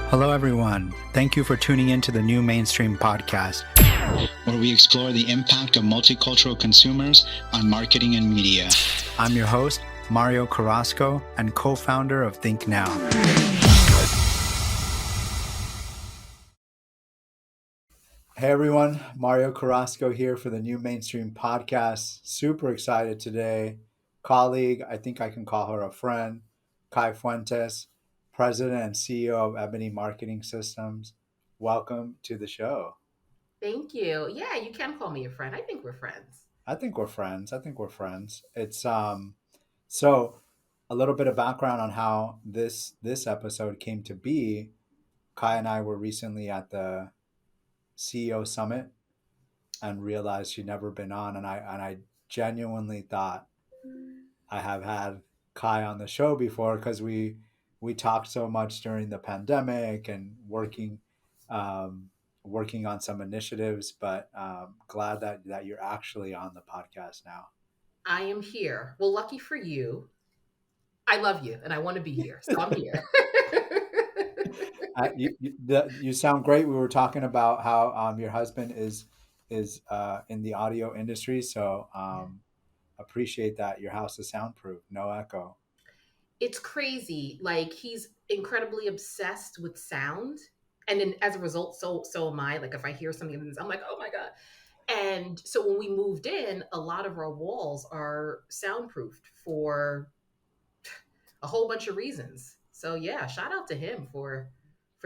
Hello, everyone. Thank you for tuning in to the New Mainstream Podcast, where we explore the impact of multicultural consumers on marketing and media. I'm your host, Mario Carrasco, and co-founder of Think Now. Hey, everyone. Mario Carrasco here for the New Mainstream Podcast. Super excited today. Colleague, I think I can call her a friend, Kai Fuentes, President and CEO of Ebony Marketing Systems. Welcome to the show. Thank you. Yeah, you can call me a friend. I think we're friends. I think we're friends. It's so a little bit of background on how this episode came to be. Kai and I were recently at the CEO summit and realized she'd never been on, and I genuinely thought I have had Kai on the show before because we talked so much during the pandemic and um, working on some initiatives. But glad that you're actually on the podcast now. I am here. Well, lucky for you, I love you and I want to be here. So I'm here. You sound great. We were talking about how your husband is in the audio industry, so appreciate that your house is soundproof, no echo. It's crazy. Like he's incredibly obsessed with sound. And then as a result, so am I. Like if I hear something, I'm like, oh my God. And so when we moved in, a lot of our walls are soundproofed for a whole bunch of reasons. So yeah, shout out to him for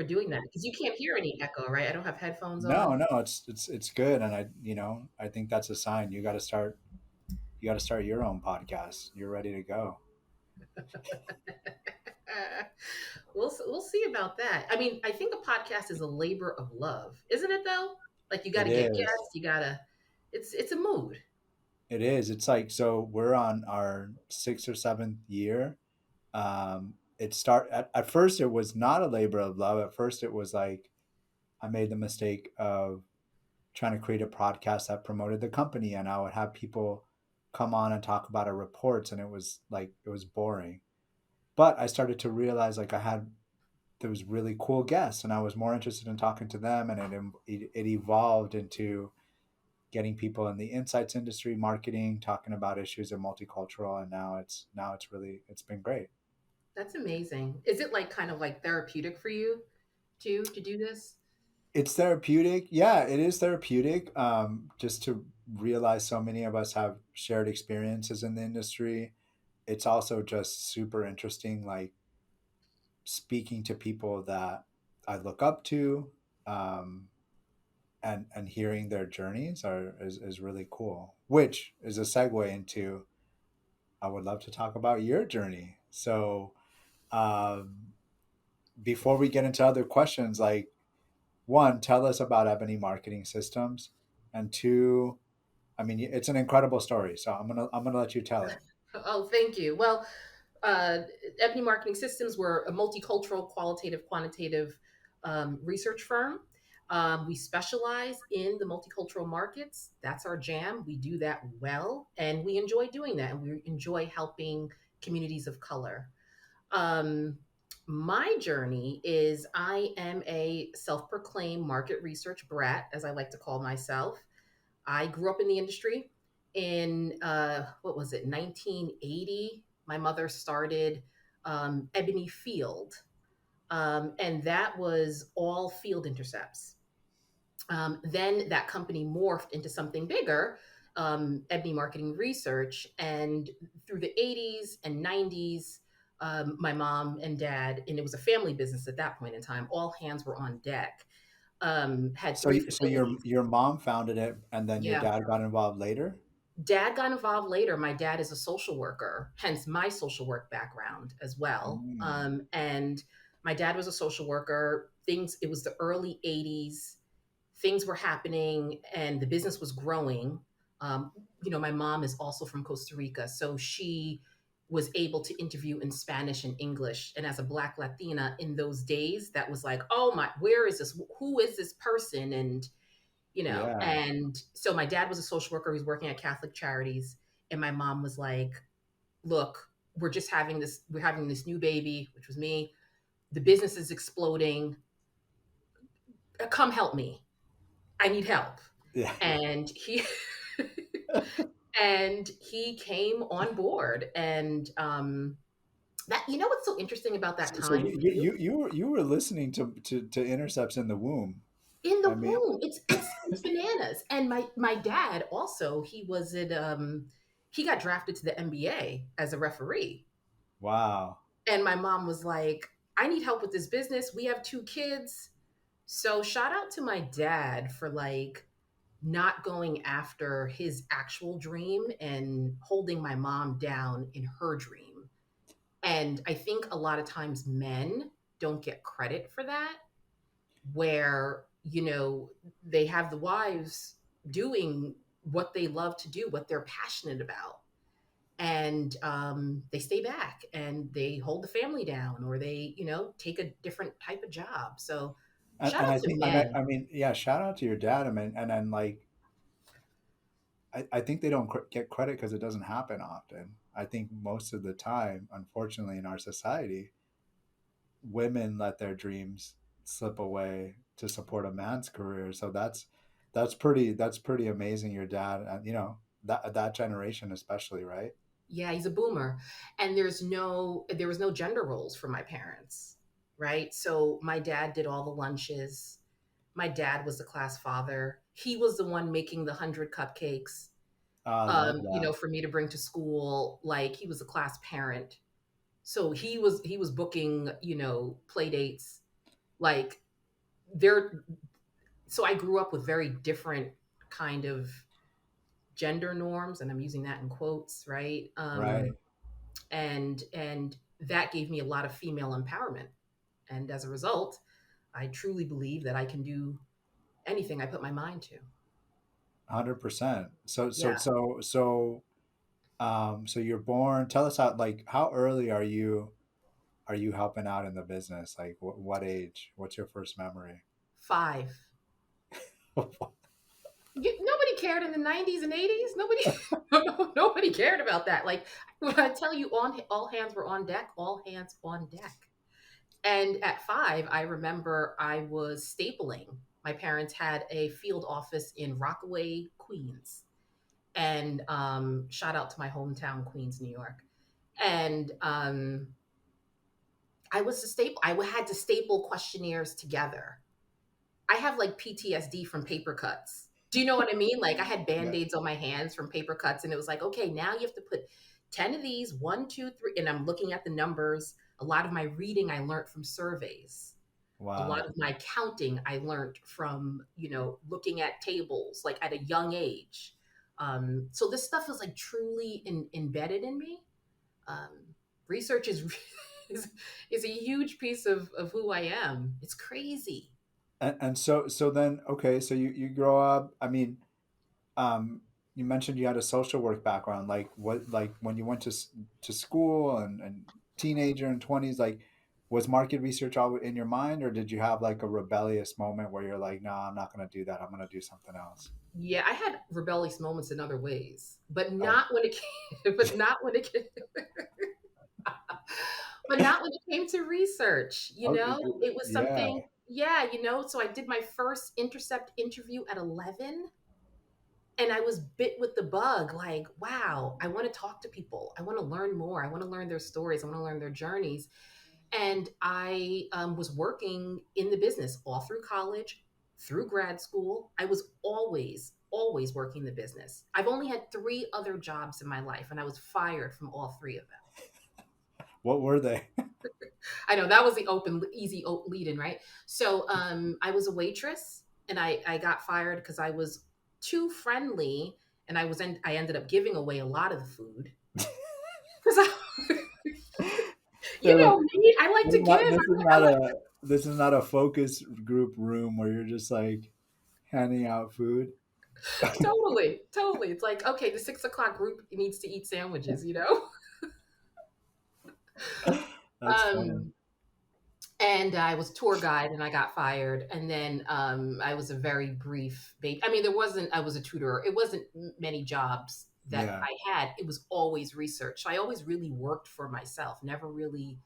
doing that because you can't hear any echo, right? I don't have headphones No, on. no, it's good, and I think that's a sign you got to start your own podcast. You're ready to go. We'll see about that. I mean, I think a podcast is a labor of love, isn't it though? Like you got It to get is. guests, you got to it's a mood. It is. It's like so we're on our sixth or seventh year. At first it was not a labor of love. At first it was like I made the mistake of trying to create a podcast that promoted the company, and I would have people come on and talk about our reports, and it was boring. But I started to realize like there was really cool guests, and I was more interested in talking to them, and it evolved into getting people in the insights industry, marketing, talking about issues of multicultural, and it's been great. That's amazing. Is it like kind of like therapeutic for you too to do this? It's therapeutic. Yeah, it is therapeutic. Just to realize so many of us have shared experiences in the industry. It's also just super interesting, like speaking to people that I look up to, um, and hearing their journeys is really cool. Which is a segue into I would love to talk about your journey. So um, before we get into other questions, like one, tell us about Ebony Marketing Systems, and two, I mean, it's an incredible story. So I'm gonna let you tell it. Oh, thank you. Well, uh, Ebony Marketing Systems, were a multicultural, qualitative, quantitative research firm. We specialize in the multicultural markets. That's our jam. We do that well, and we enjoy doing that, and we enjoy helping communities of color. Um, my journey is I am a self proclaimed market research brat, as I like to call myself. I grew up in the industry in, what was it, 1980. My mother started Ebony Field, and that was all field intercepts. Then that company morphed into something bigger, Ebony Marketing Research. And through the 80s and 90s, my mom and dad, and it was a family business at that point in time, all hands were on deck, had So three so facilities. your mom founded it, and then your Yeah. dad got involved later. Dad got involved later. My dad is a social worker, hence my social work background as well. Mm. And my dad was a social worker. It was the early 80s. Things were happening and the business was growing. My mom is also from Costa Rica. So she was able to interview in Spanish and English. And as a Black Latina in those days, that was like, oh my, where is this? Who is this person? Yeah. And so my dad was a social worker. He was working at Catholic Charities. And my mom was like, look, we're having this new baby, which was me. The business is exploding. come help me. I need help. Yeah. And he and he came on board. And that, you know what's so interesting about that So time too? you were listening to Intercepts in the womb. In the I mean, womb, it's bananas. And my dad also, he got drafted to the NBA as a referee. wow. And my mom was like, I need help with this business. We have two kids. So shout out to my dad for like not going after his actual dream and holding my mom down in her dream. And I think a lot of times men don't get credit for that, where, they have the wives doing what they love to do, what they're passionate about. And they stay back and they hold the family down, or they, take a different type of job. So shout And out I to think, men. I mean, yeah, shout out to your dad. I mean, and then like, I think they don't get credit because it doesn't happen often. I think most of the time, unfortunately, in our society, women let their dreams slip away to support a man's career. So that's pretty amazing. Your dad, and that generation especially, right? Yeah, he's a boomer. And there was no gender roles for my parents, right? So my dad did all the lunches. My dad was the class father. He was the one making the 100 cupcakes, I love that. for me to bring to school. Like, he was a class parent. So he was booking, play dates. Like, there so I grew up with very different kind of gender norms, and I'm using that in quotes, right? Right. And that gave me a lot of female empowerment. And as a result, I truly believe that I can do anything I put my mind to. 100%. Yeah. So you're born. Tell us how early are you helping out in the business? Like what age? What's your first memory? 5. Nobody cared in the 90s and 80s. Nobody cared about that. Like, when I tell you, all hands were on deck, all hands on deck. And at 5, I remember I was stapling. My parents had a field office in Rockaway, Queens. And shout out to my hometown, Queens, New York. And I had to staple questionnaires together. I have like PTSD from paper cuts. Do you know what I mean? Like, I had Yeah. band-aids on my hands from paper cuts, and it was like, okay, now you have to put 10 of these, one, two, three, and I'm looking at the numbers. A lot of my reading I learned from surveys. A lot Wow. of my counting I learned from, looking at tables, like at a young age. So this stuff is like truly embedded in me. Um, Research is is a huge piece of who I am. It's crazy. And so then okay, so you grow up. I mean, um, you mentioned you had a social work background. Like what like when you went to school and teenager and 20s, like was market research all in your mind, or did you have like a rebellious moment where you're like, no, I'm not going to do that. I'm going to do something else. Yeah, I had rebellious moments in other ways, but Oh, not when it came, but not when it came to research. okay. It was Yeah. something. Yeah, so I did my first Intercept interview at 11, and I was bit with the bug. Like, wow, I want to talk to people. I want to learn more. I want to learn their stories. I want to learn their journeys. And I was working in the business all through college, through grad school. I was always working the business. I've only had 3 other jobs in my life, and I was fired from all 3 of them. What were they? I know that was the easy lead in, right? So I was a waitress, and I got fired because I was too friendly, and I ended up giving away a lot of the food. 'Cause you So know me, I like to give. this is not a focus group room where you're just like handing out food. Totally, totally. It's like, okay, the 6 o'clock group needs to eat sandwiches. That's funny. Um, and I was tour guide, and I got fired. And then I was a very brief baby. I mean, I was a tutor. It wasn't many jobs that Yeah. I had. It was always research. So I always really worked for myself, never really,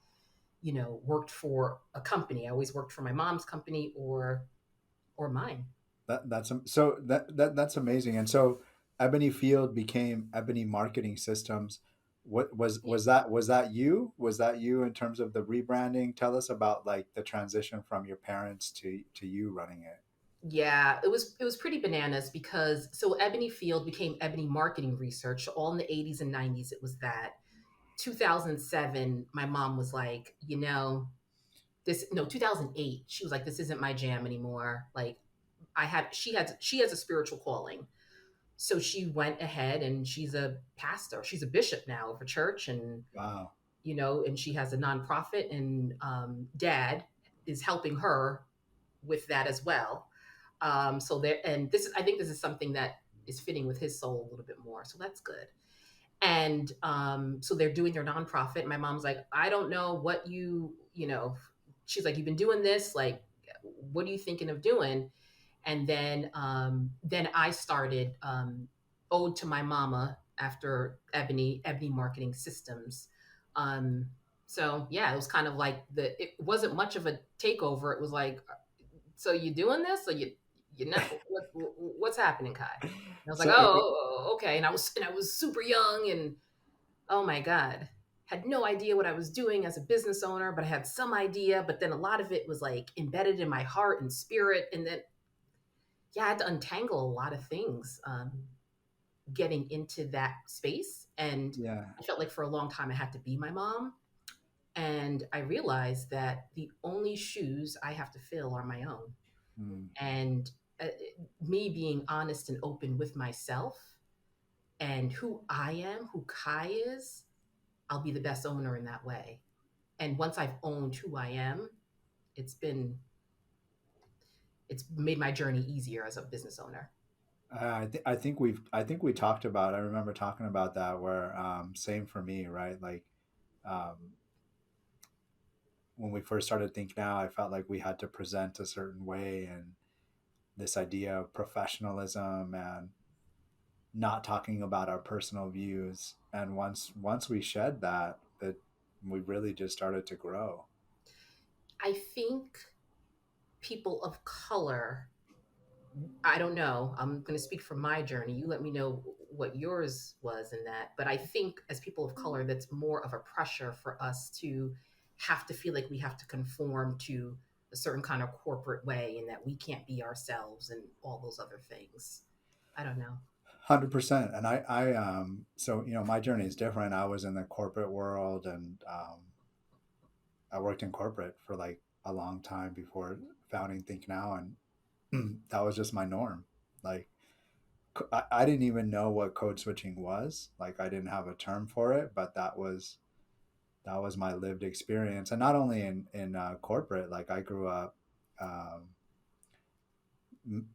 worked for a company. I always worked for my mom's company, or or mine. That's amazing. And so Ebony Field became Ebony Marketing Systems. What was that you? Was that you in terms of the rebranding? Tell us about like the transition from your parents to you running it. Yeah, it was pretty bananas because so Ebony Field became Ebony Marketing Research. So all in the 80s and 90s it was that. 2007 my mom was like, this no 2008 she was like, this isn't my jam anymore. Like she has a spiritual calling. So she went ahead and she's a pastor. She's a bishop now of a church, and Wow. and she has a nonprofit, and dad is helping her with that as well. So there, and this is, I think this is something that is fitting with his soul a little bit more. So that's good. And so they're doing their nonprofit. My mom's like, I don't know what she's like, you've been doing this, like, what are you thinking of doing? And then I started Ode to My Mama after Ebony Marketing Systems. Um, so yeah, it was kind of like it wasn't much of a takeover. It was like, so you doing this, or you know what's happening, Kai? And I was like, So oh, okay. And I was super young, and oh my god, had no idea what I was doing as a business owner, but I had some idea. But then a lot of it was like embedded in my heart and spirit, and then yeah, I had to untangle a lot of things getting into that space. And yeah. I felt like for a long time I had to be my mom. And I realized that the only shoes I have to fill are my own. Hmm. And uh, me being honest and open with myself and who I am, who Kai is, I'll be the best owner in that way. And once I've owned who I am, it's been it's made my journey easier as a business owner. I think we talked about. I remember talking about that. Where same for me, right? Like um, when we first started Think Now, I felt like we had to present a certain way, and this idea of professionalism and not talking about our personal views. And once we shed that, we really just started to grow. I think people of color, I don't know. I'm going to speak from my journey. You let me know what yours was in that. But I think as people of color, that's more of a pressure for us to have to feel like we have to conform to a certain kind of corporate way and that we can't be ourselves and all those other things. I don't know. 100%. And so my journey is different. I was in the corporate world, and I worked in corporate for like a long time before founding Think Now, and that was just my norm. Like I didn't even know what code switching was. Like I didn't have a term for it, but that was my lived experience. And not only in corporate, like I grew up um,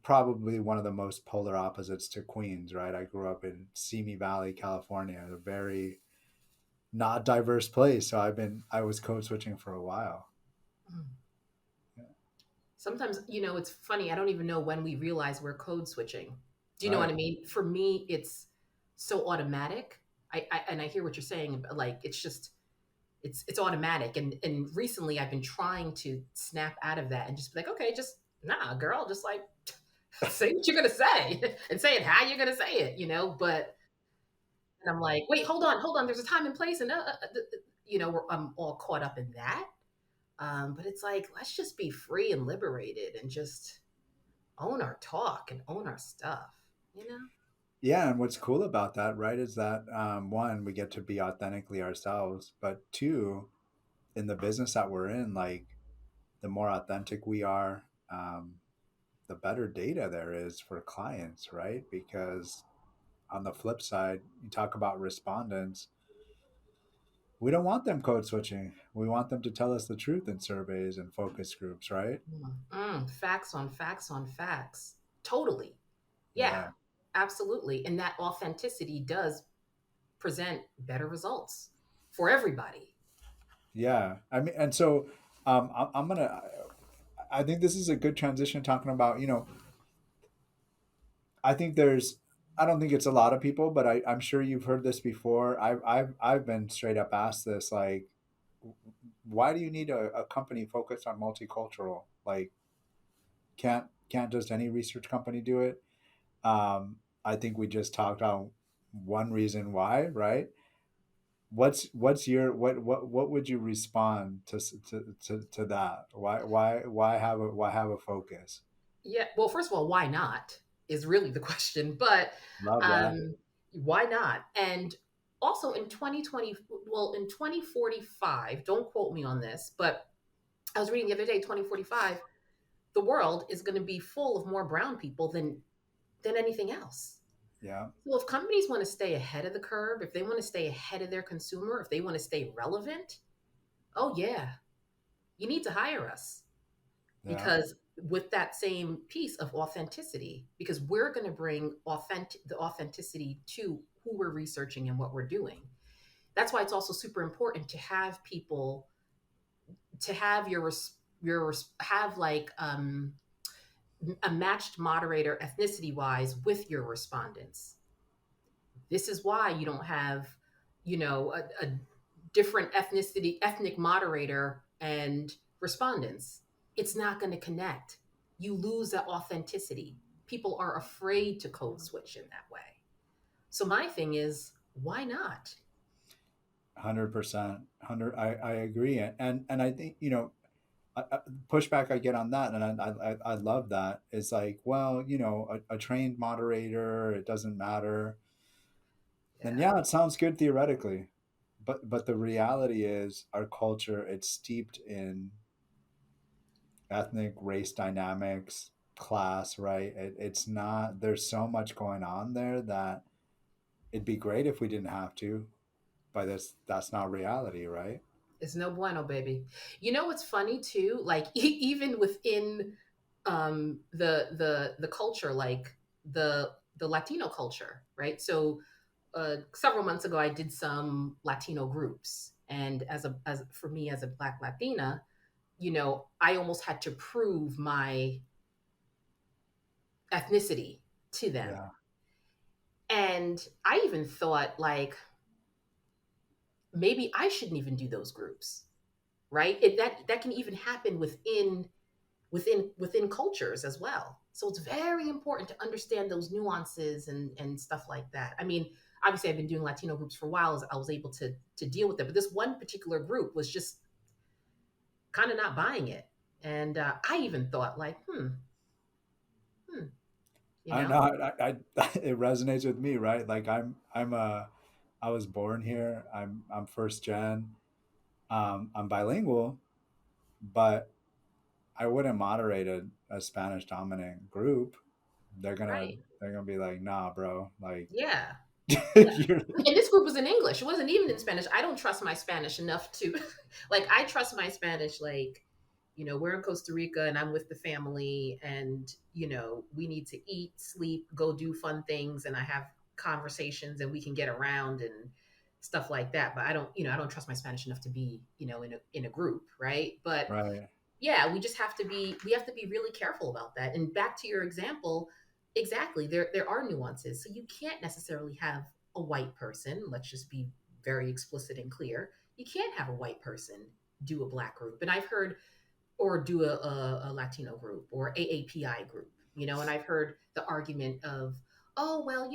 probably one of the most polar opposites to Queens, right? I grew up in Simi Valley, California, a very not diverse place. So I was code switching for a while. Mm. Sometimes, it's funny. I don't even know when we realize we're code switching. Do you know what Right. I mean? For me, it's so automatic. And I hear what you're saying, but like it's just it's automatic. And recently I've been trying to snap out of that and just be like, okay, just nah, girl, just like say what you're gonna say and say it how you're gonna say it. But and I'm like, wait, hold on, there's a time and place, and I'm all caught up in that. But it's like, let's just be free and liberated and just own our talk and own our stuff, you know? Yeah, and what's cool about that, right, is that one, we get to be authentically ourselves, but two, in the business that we're in, like the more authentic we are, the better data there is for clients, right? Because on the flip side, you talk about respondents, we don't want them code switching. We want them to tell us the truth in surveys and focus groups, right? Facts on facts on facts. Totally. Yeah, Yeah. absolutely. And that authenticity does present better results for everybody. Yeah. I mean, and so I'm gonna. I think this is a good transition talking about. I think there's. I don't think it's a lot of people, but I'm sure you've heard this before. I've been straight up asked this, like, why do you need a company focused on multicultural? Like, can't can't just any research company do it. I think we just talked about one reason why, right? What's your what would you respond to that? Why have a focus? Yeah. Well, first of all, why not is really the question. But Love that. um, why not? And also in 2020, well, in 2045, don't quote me on this, but I was reading the other day, 2045, the world is going to be full of more brown people than anything else. Yeah, Well, if companies want to stay ahead of the curve, if they want to stay ahead of their consumer, if they want to stay relevant, oh yeah, you need to hire us, yeah, because with that same piece of authenticity, because we're going to bring the authenticity to who we're researching and what we're doing. That's why it's also super important to have people, to have have like a matched moderator ethnicity wise with your respondents. This is why you don't have, a different ethnic moderator and respondents. It's not going to connect. You lose that authenticity. People are afraid to code switch in that way. So my thing is, why not? 100%, 100. I agree, and I think pushback I get on that, and I love that. It's like, well, a trained moderator, it doesn't matter. And Yeah. yeah, it sounds good theoretically, but the reality is our culture, it's steeped in ethnic race dynamics, class, right? It's not, there's so much going on there that it'd be great if we didn't have to, but that's not reality, right? It's no bueno, baby. You know what's funny too? Like even within the culture, like the Latino culture, right? So several months ago, I did some Latino groups, and as for me as a Black Latina, I almost had to prove my ethnicity to them, Yeah, and I even thought like maybe I shouldn't even do those groups, right? That can even happen within cultures as well. So it's very important to understand those nuances and stuff like that. I mean, obviously I've been doing Latino groups for a while, so I was able to deal with it. But this one particular group was just kind of not buying it. And I even thought like, hmm, you I know, know. It resonates with me, right? Like I was born here. I'm first gen. I'm bilingual, but I wouldn't moderate a Spanish dominant group. right. They're gonna be like, nah, bro. Like, Yeah. Yeah. you're, And this group was in English. It wasn't even in Spanish. I don't trust my Spanish enough to like I trust my Spanish like, we're in Costa Rica and I'm with the family and, we need to eat, sleep, go do fun things and I have conversations and we can get around and stuff like that. But I don't trust my Spanish enough to be, in a group, right? But right. yeah, we have to be really careful about that. And back to your example, exactly, there are nuances. So you can't necessarily have a white person, let's just be very explicit and clear. You can't have a white person do a black group. And I've heard, or do a Latino group or AAPI group, and I've heard the argument of, oh, well,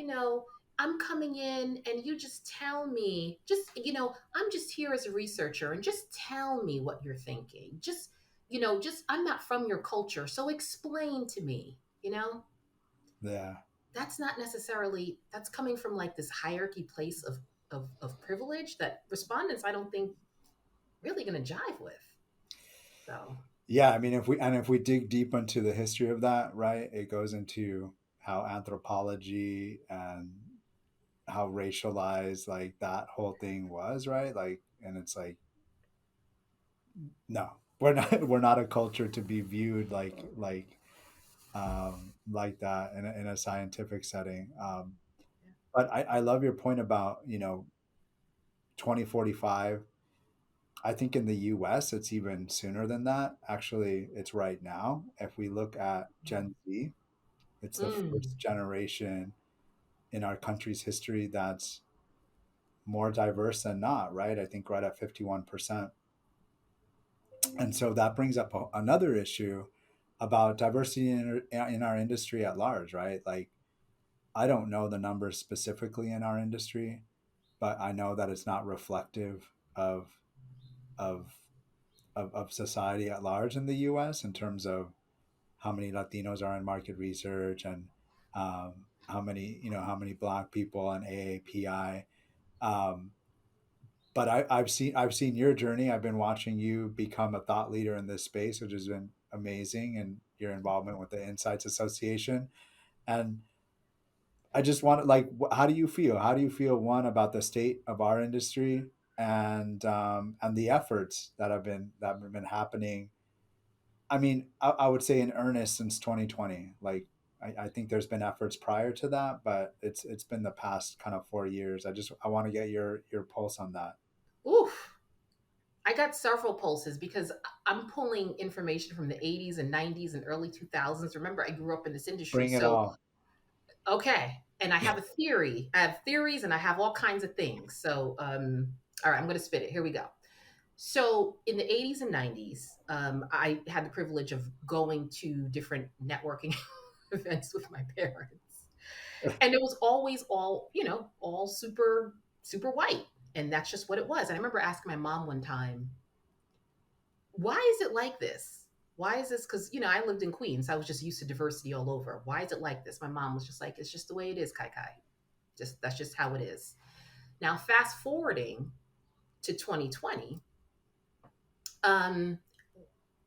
I'm coming in and you just tell me, I'm just here as a researcher and just tell me what you're thinking. Just, I'm not from your culture. So explain to me, Yeah. that's not necessarily, that's coming from like this hierarchy place of privilege that respondents, I don't think really going to jive with. So, Yeah. I mean, if we dig deep into the history of that, right, it goes into how anthropology and how racialized like that whole thing was, right? Like, and it's like, no, we're not we're not a culture to be viewed like that in a scientific setting. But I love your point about 2045. I think in the US it's even sooner than that. Actually, it's right now. If we look at Gen Z, it's the mm, first generation in our country's history that's more diverse than not, right? I think right at 51%. And so that brings up another issue about diversity in our industry at large, right? Like, I don't know the numbers specifically in our industry, but I know that it's not reflective of of of society at large in the U.S. in terms of how many Latinos are in market research and how many how many Black people in AAPI. Um, but I've seen your journey. I've been watching you become a thought leader in this space, which has been amazing, and your involvement with the Insights Association. And I just want to like, how do you feel? How do you feel one about the state of our industry and the efforts that have been happening? I mean, I would say in earnest since 2020. Like, I think there's been efforts prior to that, but it's been the past kind of 4 years. I want to get your pulse on that. Oof. I got several pulses because I'm pulling information from the 80s and 90s and early 2000s. Remember, I grew up in this industry. Bring it So, all. okay. And I have a theory. I have theories and I have all kinds of things. So, all right, I'm going to spit it. Here we go. So, in the 80s and 90s, I had the privilege of going to different networking events with my parents. And it was always all, all super, super white. And that's just what it was. And I remember asking my mom one time, why is it like this? Why is this? Because, I lived in Queens. I was just used to diversity all over. Why is it like this? My mom was just like, it's just the way it is, Kai Kai. That's just how it is. Now, fast forwarding to 2020, um,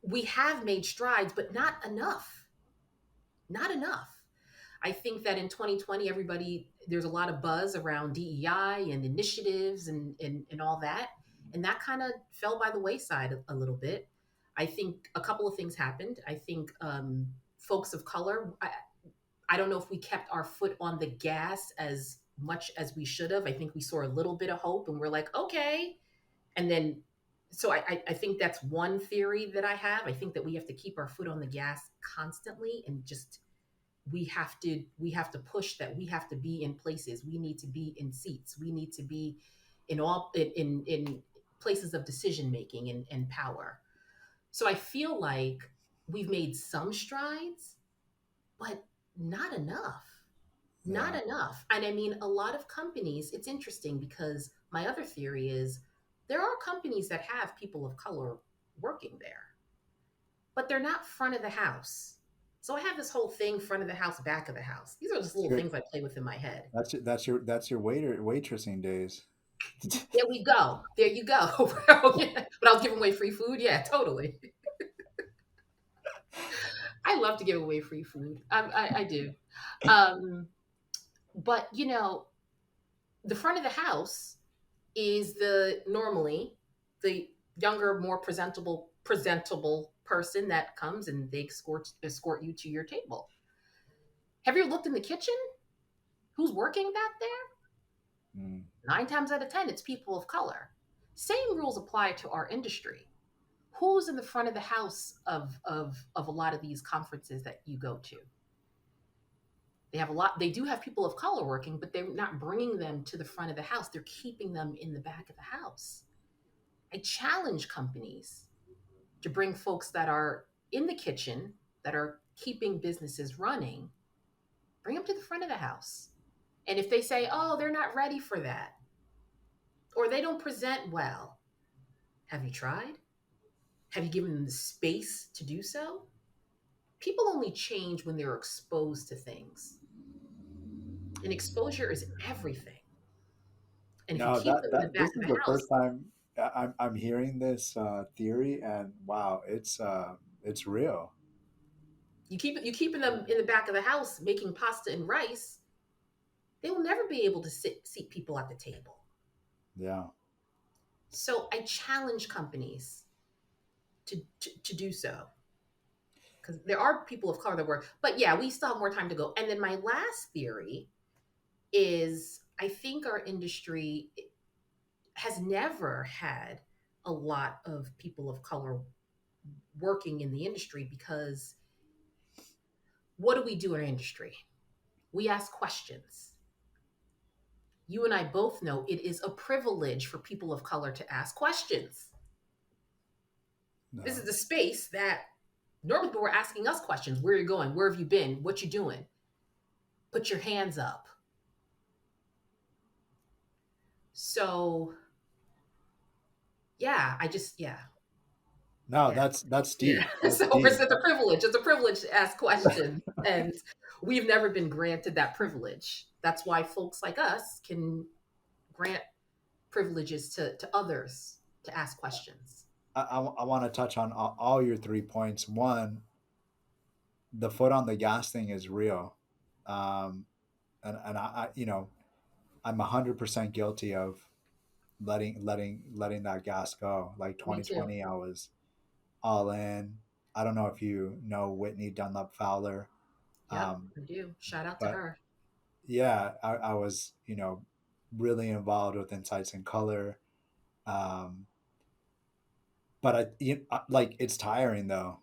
we have made strides, but not enough. Not enough. I think that in 2020, there's a lot of buzz around DEI and initiatives and all that. And that kind of fell by the wayside a little bit. I think a couple of things happened. I think folks of color, I don't know if we kept our foot on the gas as much as we should have. I think we saw a little bit of hope and we're like, okay. And then, so I think that's one theory that I have. I think that we have to keep our foot on the gas constantly and just we have to push that. We have to be in places, we need to be in seats, we need to be in places of decision making and power. So I feel like we've made some strides, but not enough. Not Yeah. enough. And I mean, a lot of companies, it's interesting because my other theory is there are companies that have people of color working there, but they're not front of the house. So I have this whole thing, front of the house, back of the house. These are just little Sure. things I play with in my head. That's your waitressing days. There we go. There you go. Yeah. But I was giving away free food. Yeah, totally. I love to give away free food. I do. Um, but the front of the house is the normally the younger, more presentable person that comes and they escort you to your table. Have you looked in the kitchen? Who's working back there? Mm. 9 times out of 10, it's people of color. Same rules apply to our industry. Who's in the front of the house of a lot of these conferences that you go to? They do have people of color working, but they're not bringing them to the front of the house. They're keeping them in the back of the house. I challenge companies to bring folks that are in the kitchen, that are keeping businesses running, bring them to the front of the house. And if they say, oh, they're not ready for that, or they don't present well, have you tried? Have you given them the space to do so? People only change when they're exposed to things. And exposure is everything. And if you No, keep them in the this back of is the the house, first time I'm hearing this theory, and wow, it's real. you keeping them in the back of the house making pasta and rice, they will never be able to seat people at the table. Yeah. So I challenge companies to do so because there are people of color that work. But yeah, we still have more time to go. And then my last theory is I think our industry has never had a lot of people of color working in the industry because what do we do in our industry? We ask questions. You and I both know it is a privilege for people of color to ask questions. This No. is the space that Normally, people were asking us questions. Where are you going? Where have you been? What you doing? Put your hands up. So yeah, yeah, No, yeah. that's Yeah. deep. That's So deep. it's a privilege. It's a privilege to ask questions. And we've never been granted that privilege. That's why folks like us can grant privileges to others to ask questions. I want to touch on all your 3 points. One, the foot on the gas thing is real. Um, and you know, I'm 100% guilty of letting that gas go. Like Me too. 2020, I was all in. I don't know if you know Whitney Dunlop Fowler, Yep, um, I do. Shout out to but her. yeah, I was, you know, really involved with Insights in Color. Um, but like it's tiring though.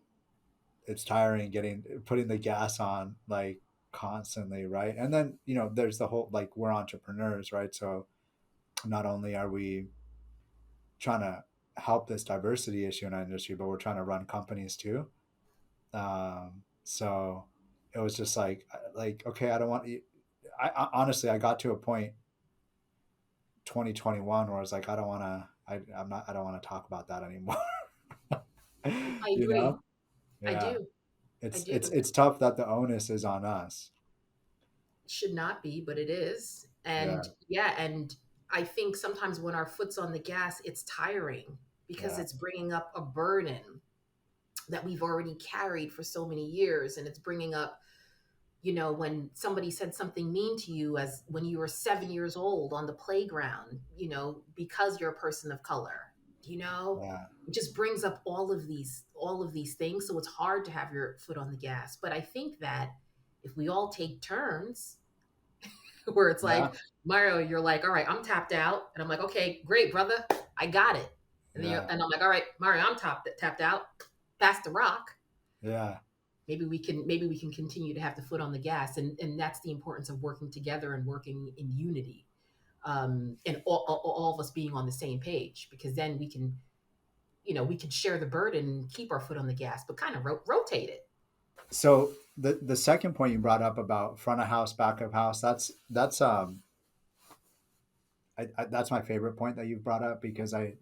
It's tiring putting the gas on like constantly, right? And then, you know, there's the whole, like, we're entrepreneurs, right? So not only are we trying to help this diversity issue in our industry, but we're trying to run companies too. So it was just like okay, I don't want you. Honestly, I got to a point 2021 where I was like, I don't want to. I'm not. I don't want to talk about that anymore. I You agree. know? I Yeah. do. I It's do. it's it's tough that the onus is on us. Should not be, but it is. And Yeah. yeah, and I think sometimes when our foot's on the gas, it's tiring because Yeah. it's bringing up a burden that we've already carried for so many years. And it's bringing up, when somebody said something mean to you as when you were 7 years old on the playground, because you're a person of color, you know, Yeah. it just brings up all of these things. So it's hard to have your foot on the gas. But I think that if we all take turns, where it's Yeah. like, Mario, you're like, all right, I'm tapped out. And I'm like, okay, great, brother. I got it. Yeah. And I'm like, all right, Mario, I'm tapped out. Pass the rock. Yeah. Maybe we can continue to have the foot on the gas. And that's the importance of working together and working in unity. And all of us being on the same page, because then we can share the burden and keep our foot on the gas, but kind of rotate it. So the second point you brought up about front of house, back of house, that's my favorite point that you've brought up, because I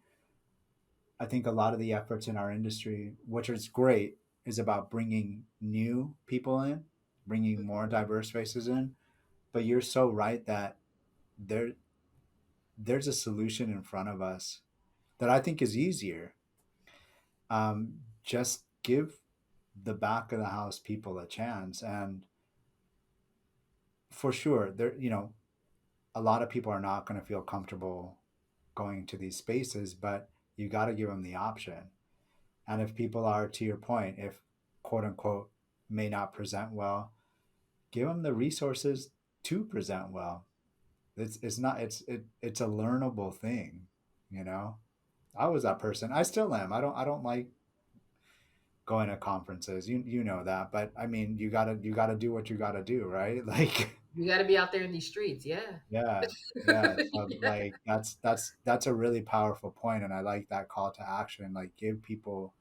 think a lot of the efforts in our industry, which is great, is about bringing new people in, bringing more diverse faces in. But you're so right that there there's a solution in front of us that I think is easier. Just give the back of the house people a chance, and for sure, a lot of people are not going to feel comfortable going to these spaces, but you got to give them the option. And if people are, to your point, if quote unquote may not present well, give them the resources to present well. It's not it's a learnable thing, you know. I was that person. I still am. I don't like going to conferences. You know that, but I mean, you gotta do what you gotta do, right? Like, You got to be out there in these streets. Yeah. yeah, yeah. So like that's a really powerful point, and I like that call to action. Like, give people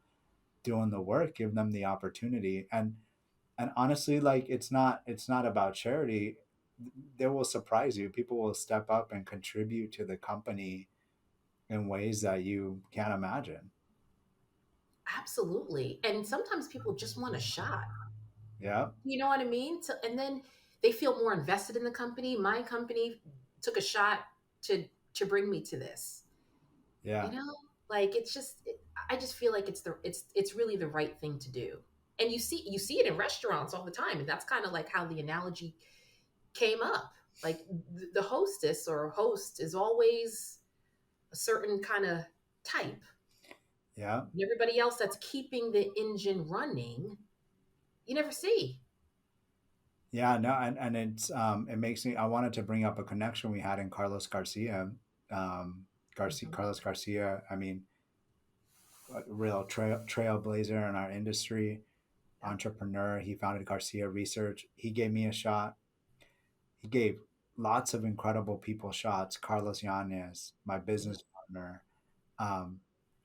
doing the work, give them the opportunity, and honestly, like, it's not about charity. They will surprise you. People will step up and contribute to the company in ways that you can't imagine. Absolutely. And sometimes people just want a shot. Yeah, You know what I mean? And then they feel more invested in the company. My company took a shot to bring me to this. yeah, You know, like I just feel like it's really the right thing to do. And you see it in restaurants all the time, and that's kind of like how the analogy came up. Like the hostess or host is always a certain kind of type. yeah. And everybody else that's keeping the engine running, you never see. Yeah, no, and it makes me. I wanted to bring up a connection we had in Carlos Garcia. Mhm. Carlos Garcia. I mean, a real trailblazer in our industry, Yep. entrepreneur. He founded Garcia Research. He gave me a shot. He gave lots of incredible people shots. Carlos Yanez, my Yep. business partner, um,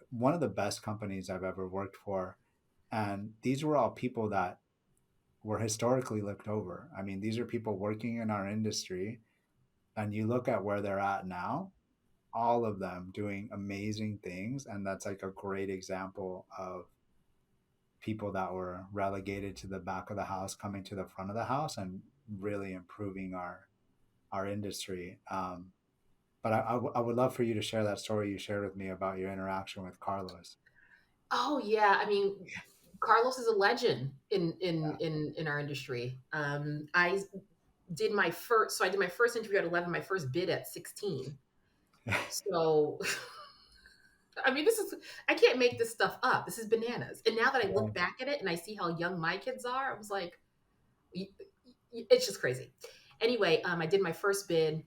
one of the best companies I've ever worked for. And these were all people that were historically looked over. I mean, these are people working in our industry, and you look at where they're at now, all of them doing amazing things. And that's like a great example of people that were relegated to the back of the house coming to the front of the house and really improving our industry. But I would love for you to share that story you shared with me about your interaction with Carlos. Oh yeah, I mean, Carlos is a legend in our industry. I did my first interview at 11, my first bid at 16. Yeah. So I mean, I can't make this stuff up. This is bananas. And now that I look back at it and I see how young my kids are, I was like, it's just crazy. Anyway, I did my first bid.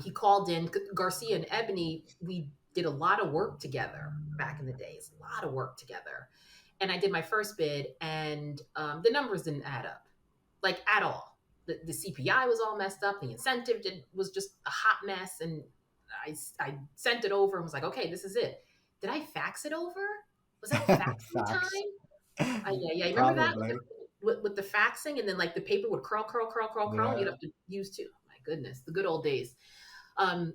He called in Garcia and Ebony. We did a lot of work together back in the days, a lot of work together. And I did my first bid, and the numbers didn't add up, like at all. The CPI was all messed up. The incentive was just a hot mess. And I sent it over and was like, okay, this is it. Did I fax it over? Was that faxing Facts. time? Yeah. Remember that Probably. with the faxing, and then like the paper would curl. You'd Yeah. have to use two. My goodness, the good old days.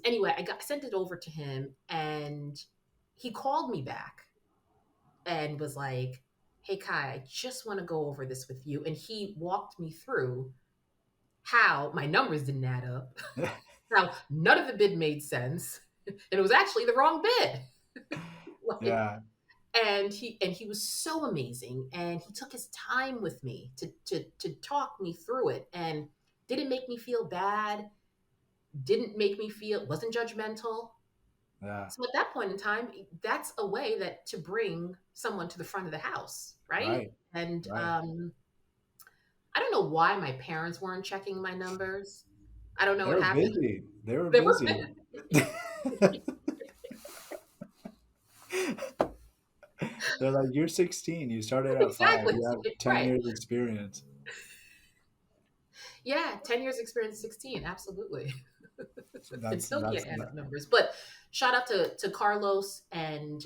Anyway, sent it over to him, and he called me back and was like, "Hey Kai, I just want to go over this with you." And he walked me through how my numbers didn't add up, how none of the bid made sense, and it was actually the wrong bid. Like, Yeah. and he was so amazing, and he took his time with me to talk me through it, and didn't make me feel bad, didn't make me feel wasn't judgmental. Yeah. So at that point in time, that's a way that to bring someone to the front of the house, right? Right. And Right. I don't know why my parents weren't checking my numbers. I don't know They what were happened. busy. They were They were busy. They're like, you're 16. You started at 5. exactly You have 10 right. years experience. Yeah, 10 years experience, 16, absolutely. And That's still that's can't add up numbers. But shout out to Carlos and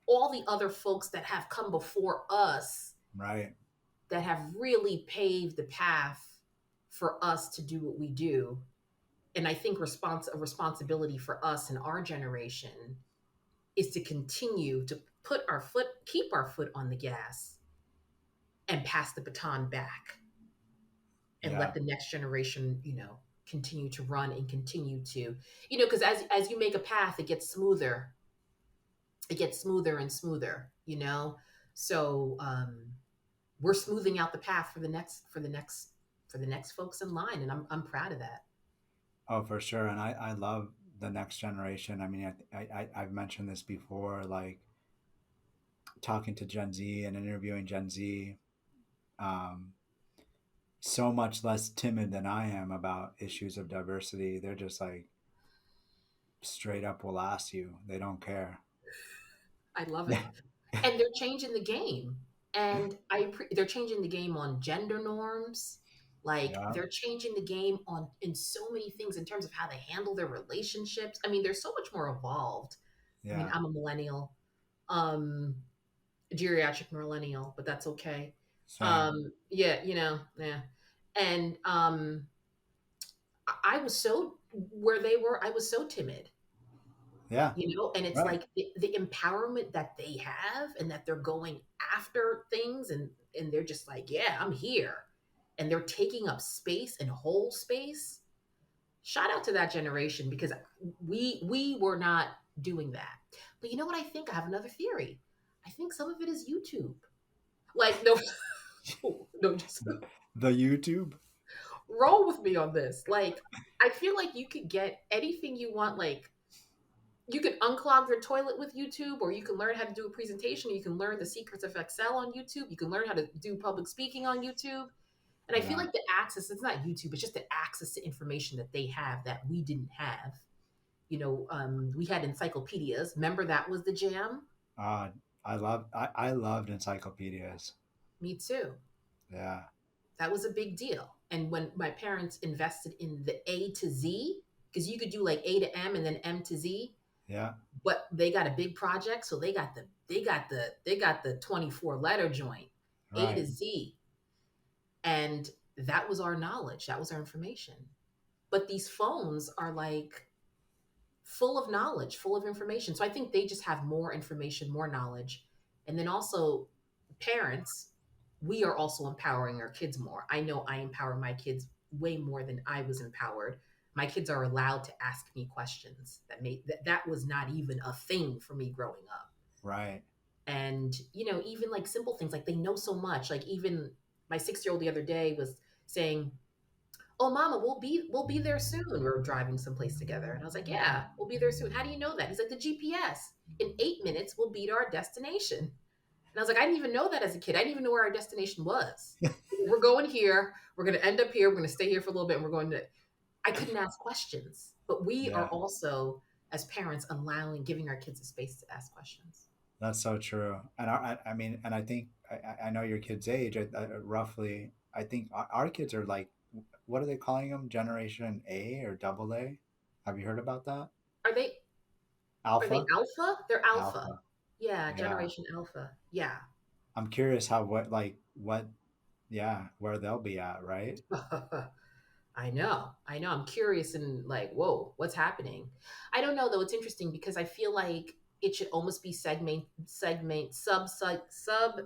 all the other folks that have come before us right. that have really paved the path for us to do what we do. And I think a responsibility for us and our generation is to continue to keep our foot on the gas and pass the baton back and Yeah. let the next generation, continue to run and continue to, because as you make a path, it gets smoother. It gets smoother and smoother, So we're smoothing out the path for the next folks in line, and I'm proud of that. Oh, for sure. And I love the next generation. I mean, I've mentioned this before, like talking to Gen Z and interviewing Gen Z, um, so much less timid than I am about issues of diversity. They're just like straight up will ask you. They don't care. I love it. And they're changing the game. And they're changing the game on gender norms. Like Yeah. they're changing the game on in so many things in terms of how they handle their relationships. I mean, they're so much more evolved. I mean, Yeah. I'm a millennial, um, geriatric millennial, but that's okay. Same. Yeah, yeah. And I was so where they were. I was so timid, Yeah. and it's Right. like the empowerment that they have, and that they're going after things, and they're just like, yeah, I'm here, and they're taking up space and whole space. Shout out to that generation, because we were not doing that. But you know what? I think I have another theory. I think some of it is YouTube. Like, no, no, just The YouTube. roll with me on this. Like, I feel like you could get anything you want. Like, you can unclog your toilet with YouTube, or you can learn how to do a presentation. You can learn the secrets of Excel on YouTube. You can learn how to do public speaking on YouTube. And I feel Yeah. like the access, it's not YouTube, it's just the access to information that they have that we didn't have. We had encyclopedias. Remember that was the jam? Uh, I loved encyclopedias. Me too. Yeah. That was a big deal. And when my parents invested in the A to Z, because you could do like A to M and then M to Z, Yeah. but they got a big project, so they got the 24 letter joint, A to Right. Z, and that was our knowledge, that was our information. But these phones are like full of knowledge, full of information. So I think they just have more information, more knowledge. And then also, parents, we are also empowering our kids more. I know I empower my kids way more than I was empowered. My kids are allowed to ask me questions that was not even a thing for me growing up. Right. And even like simple things, like they know so much. Like even my 6-year-old the other day was saying, "Oh, Mama, we'll be there soon." We were driving someplace together, and I was like, "Yeah, we'll be there soon." How do you know that? He's like, "The GPS. In 8 minutes, we'll be to our destination." And I was like, "I didn't even know that as a kid. I didn't even know where our destination was. We're going here. We're going to end up here. We're going to stay here for a little bit, and we're going to." I couldn't ask questions, but we are Yeah. also, as parents, giving our kids a space to ask questions. That's so true. And I mean, and I think I know your kid's age. Roughly, I think our kids are like, what are they calling them? Generation A or double A? Have you heard about that? Are they? Are they Alpha? alpha? They're alpha. Alpha. Yeah, Yeah. Generation Alpha. Yeah. I'm curious how what yeah, where they'll be at, right? I know. I know. I'm curious and like, whoa, what's happening? I don't know though. It's interesting because I feel like it should almost be sub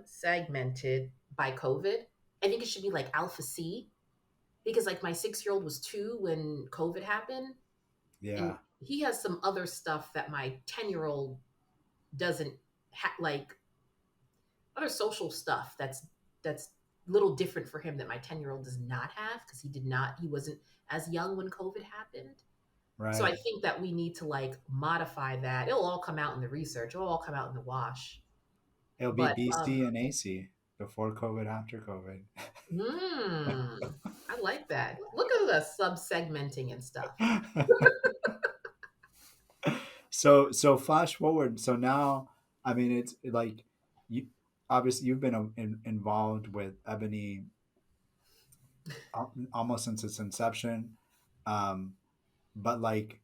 segmented by COVID. I think it should be like Alpha C, because like my 6-year-old was 2 when COVID happened, and Yeah. he has some other stuff that my 10-year-old doesn't like, other social stuff that's little different for him that my 10-year-old does not have, because he wasn't as young when COVID happened. So I Right. think that we need to like modify that. It'll all come out in the research. It'll all come out in the wash. It'll be But BC and AC before COVID, after COVID. I like that. Look at the sub segmenting and stuff. So flash forward. So now, I mean, it's like you obviously you've been involved with Ebony almost since its inception. Um, but like,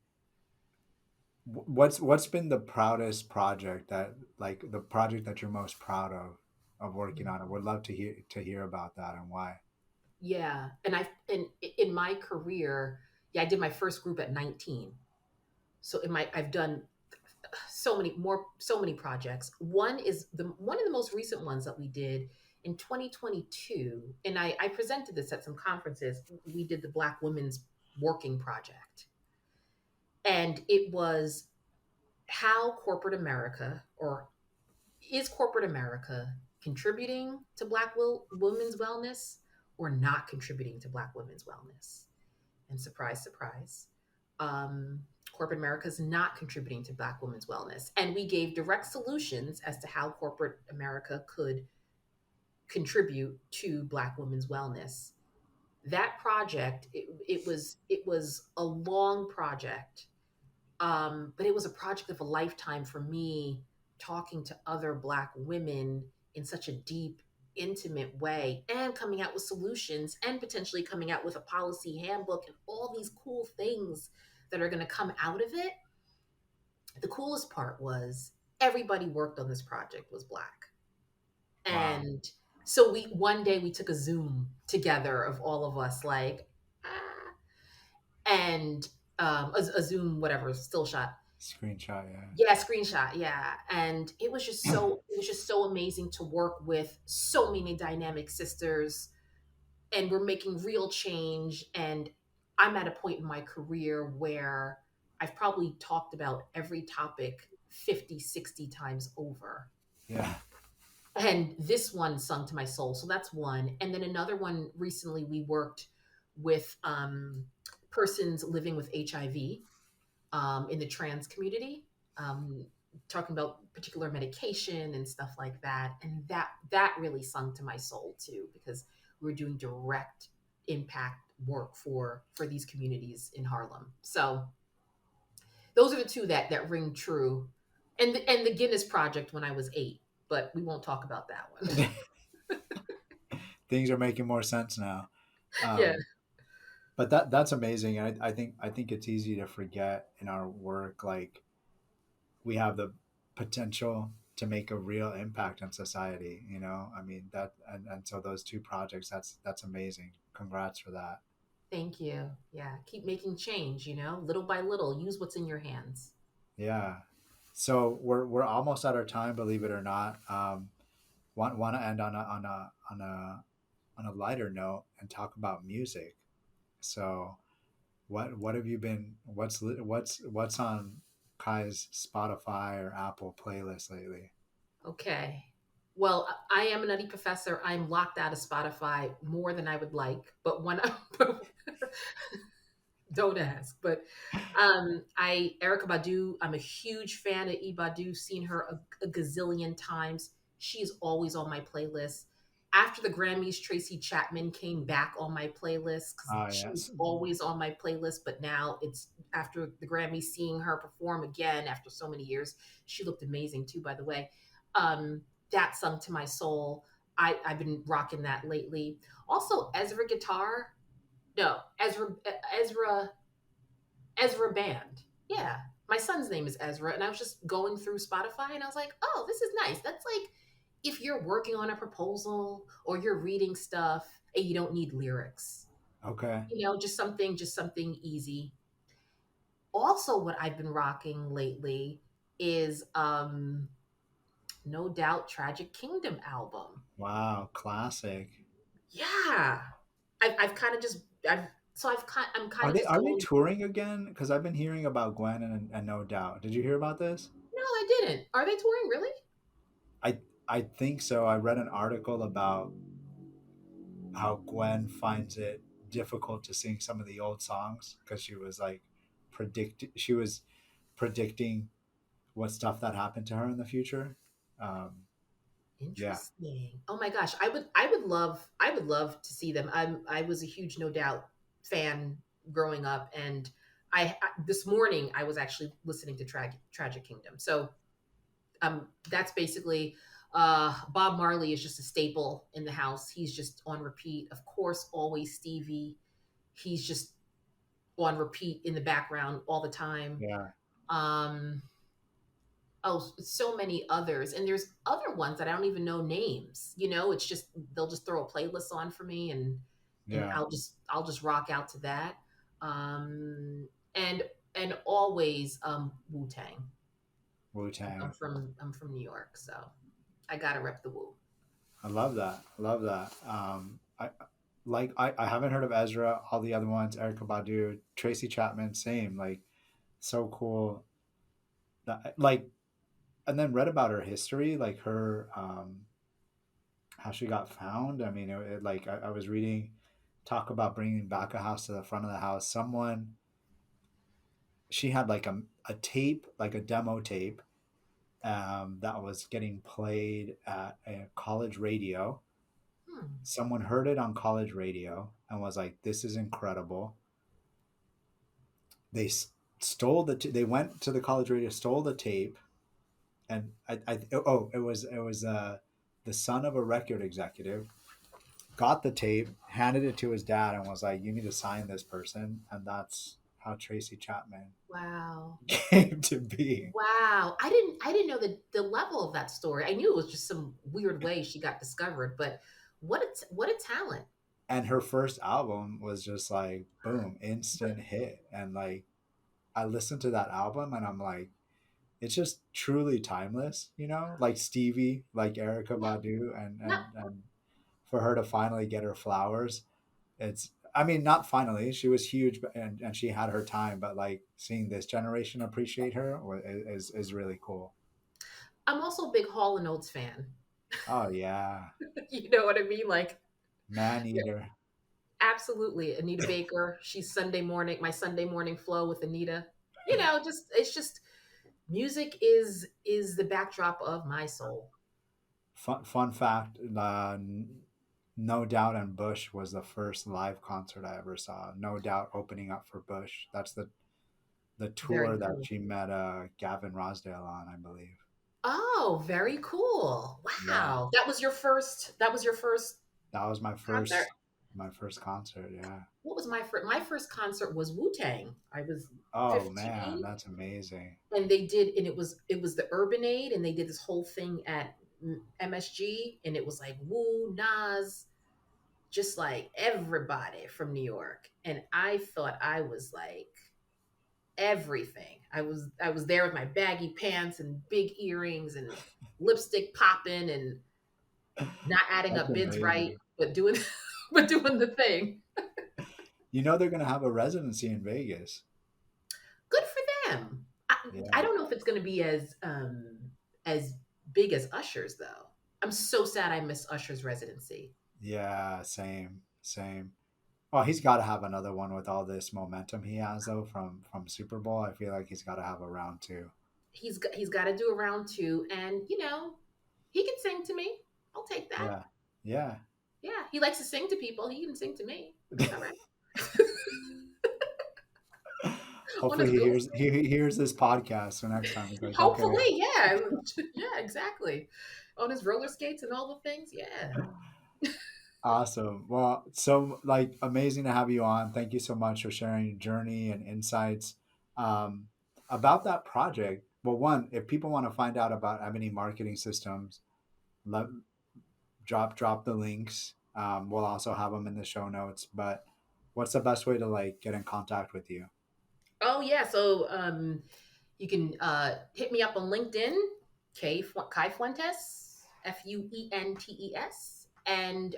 what's been the proudest project that like the project that you're most proud of working on? I would love to hear about that and why. Yeah, and in my career, yeah, I did my first group at 19. So I've done so many projects. One of the most recent ones that we did in 2022, and I presented this at some conferences. We did the Black Women's Working Project, and it was how corporate America, or is corporate America, contributing to women's wellness or not contributing to Black women's wellness. And surprise, surprise, um, corporate America is not contributing to Black women's wellness. And we gave direct solutions as to how corporate America could contribute to Black women's wellness. That project, it was a long project, but it was a project of a lifetime for me, talking to other Black women in such a deep, intimate way, and coming out with solutions, and potentially coming out with a policy handbook and all these cool things that are going to come out of it. The coolest part was everybody worked on this project was Black. Wow. And so we one day we took a Zoom together of all of us, like, and a Zoom, whatever, still shot. Screenshot, Yeah, screenshot. Yeah. And it was just so amazing to work with so many dynamic sisters, and we're making real change. And I'm at a point in my career where I've probably talked about every topic 50, 60 times over. yeah. And this one sung to my soul. So that's one. And then another one, recently we worked with persons living with HIV, in the trans community, um, talking about particular medication and stuff like that. And that really sung to my soul too, because we're doing direct impact work for these communities in Harlem. So those are the two that ring true. And the Guinness Project when I was 8, but we won't talk about that one. Yeah. Things are making more sense now. Yeah. But that's amazing. I think it's easy to forget in our work. Like we have the potential to make a real impact on society. I mean that, and so those two projects, that's amazing. Congrats for that. Thank you. Yeah, keep making change, little by little. Use what's in your hands. Yeah. So we're almost at our time, believe it or not. Want to end on a lighter note and talk about music. So what have you been? What's on Kai's Spotify or Apple playlist lately? Okay. Well, I am a nutty professor. I'm locked out of Spotify more than I would like, but when I don't ask. But I Erica Badu. I'm a huge fan of Badu. Seen her a gazillion times. She's always on my playlist. After the Grammys, Tracy Chapman came back on my playlist because Oh she was yes. always on my playlist. But now it's after the Grammys, seeing her perform again after so many years. She looked amazing too, by the way. Um, that sung to my soul. I've been rocking that lately. Also, Ezra guitar. No, Ezra Ezra Band. Yeah. My son's name is Ezra, and I was just going through Spotify and I was like, oh, this is nice. That's like if you're working on a proposal or you're reading stuff and you don't need lyrics. Okay. Just something easy. Also, what I've been rocking lately is No Doubt Tragic Kingdom album. Wow. Classic. Yeah. I've kind of just I've so I'm kind Are of they just are they going. touring again? Because I've been hearing about Gwen and No Doubt. Did you hear about this? No, I didn't. Are they touring really? I I think so. I read an article about how Gwen finds it difficult to sing some of the old songs because she was predicting what stuff that happened to her in the future. Um, yeah. Interesting. Oh my gosh, I would love to see them. I was a huge No Doubt fan growing up, and this morning I was actually listening to Tragic Kingdom. So that's basically Bob Marley is just a staple in the house. He's just on repeat. Of course, always Stevie. He's just on repeat in the background all the time. Yeah. Um, oh, so many others, and there's other ones that I don't even know names. It's just they'll just throw a playlist on for me, and Yeah. I'll just rock out to that. And always Wu Tang. Wu I'm Tang. from I'm from New York, so I gotta rep the Wu. I love that. I love that. I haven't heard of Ezra. All the other ones, Erica Badu, Tracy Chapman, same. Like so cool. That like, and then read about her history, like her how she got found. I mean, like I was reading talk about bringing back a house to the front of the house. Someone she had like a tape, like a demo tape, that was getting played at a college radio. Hmm. Someone heard it on college radio and was like, "This is incredible." They stole they went to the college radio, stole the tape, and it was the son of a record executive got the tape, handed it to his dad, and was like, "You need to sign this person," and that's how Tracy Chapman Wow. came to be. Wow. I didn't know the level of that story. I knew it was just some weird way she got discovered, but what a talent. And her first album was just like boom, instant hit. And like I listened to that album and I'm like, it's just truly timeless, like Stevie, like Erica Yeah. Badu, and No, for her to finally get her flowers. It's I mean, not finally, she was huge, and she had her time, but like seeing this generation appreciate her is really cool. I'm also a big Hall and Oates fan. Oh yeah. You know what I mean? Like, Man yeah, eater. absolutely. Anita Baker. She's Sunday morning, my Sunday morning flow with Anita. Just it's just music is the backdrop of my soul. Fun fact, No Doubt and Bush was the first live concert I ever saw. No Doubt opening up for Bush. That's the Very tour that cool. she met Gavin Rosdale on, I believe. Oh, very cool. Yeah, Wow. That was your first that was my first concert? My first concert, yeah. What was my first concert was Wu-Tang. I was Oh man, 15, that's amazing. and they did, and it was the Urbanade, and they did this whole thing at MSG, and it was like Wu, Nas, just like everybody from New York, and I thought I was like everything. I was there with my baggy pants and big earrings and lipstick popping and not adding That's up bids right, amazing. but doing but doing the thing. You know they're gonna have a residency in Vegas. Good for them. I Yeah. don't know if it's going to be as big as Usher's though. I'm so sad I missed Usher's residency. Yeah, same, same. Well, he's got to have another one with all this momentum he has though from Super Bowl. I feel like he's got to have a round two. He's got to do a round two, and he can sing to me. I'll take that. Yeah, yeah. Yeah, he likes to sing to people. He can sing to me. All right. On Hopefully his goose. he hears this podcast. So next time he's like, okay. Hopefully, yeah, yeah, exactly. On his roller skates and all the things. Yeah. Awesome. Well, so like amazing to have you on. Thank you so much for sharing your journey and insights um, about that project. Well, one, if people want to find out about Ebony Marketing Systems, let, drop the links. We'll also have them in the show notes. But what's the best way to like get in contact with you? Oh yeah. So you can hit me up on LinkedIn, Kai Fuentes, Fuentes, and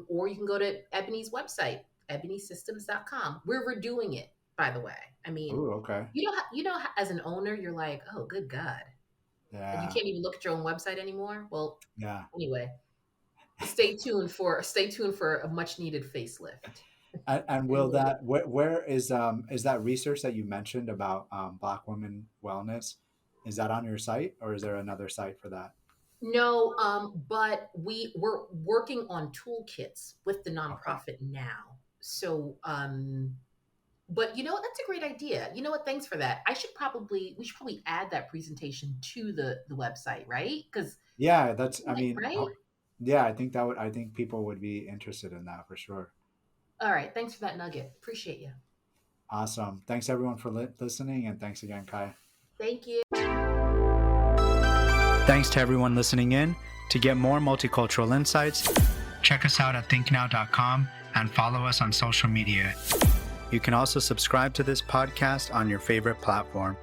or you can go to Ebony's website, ebonysystems.com. We're redoing it, by the way. I mean, Oh, okay. as an owner, you're like, oh, good God, and you Yeah, can't even look at your own website anymore. Well, yeah. anyway, stay tuned for a much needed facelift. And And will that where is that research that you mentioned about Black women wellness? Is that on your site or is there another site for that? No, but we're working on toolkits with the Okay. nonprofit now. So, but that's a great idea. You know what? Thanks for that. We should probably add that presentation to the website, right? Because, Yeah, that's I mean, right? yeah, I think people would be interested in that for sure. All right. Thanks for that nugget. Appreciate you. Awesome. Thanks everyone for listening and thanks again, Kai. Thank you. Thanks to everyone listening in. To get more multicultural insights, check us out at thinknow.com and follow us on social media. You can also subscribe to this podcast on your favorite platform.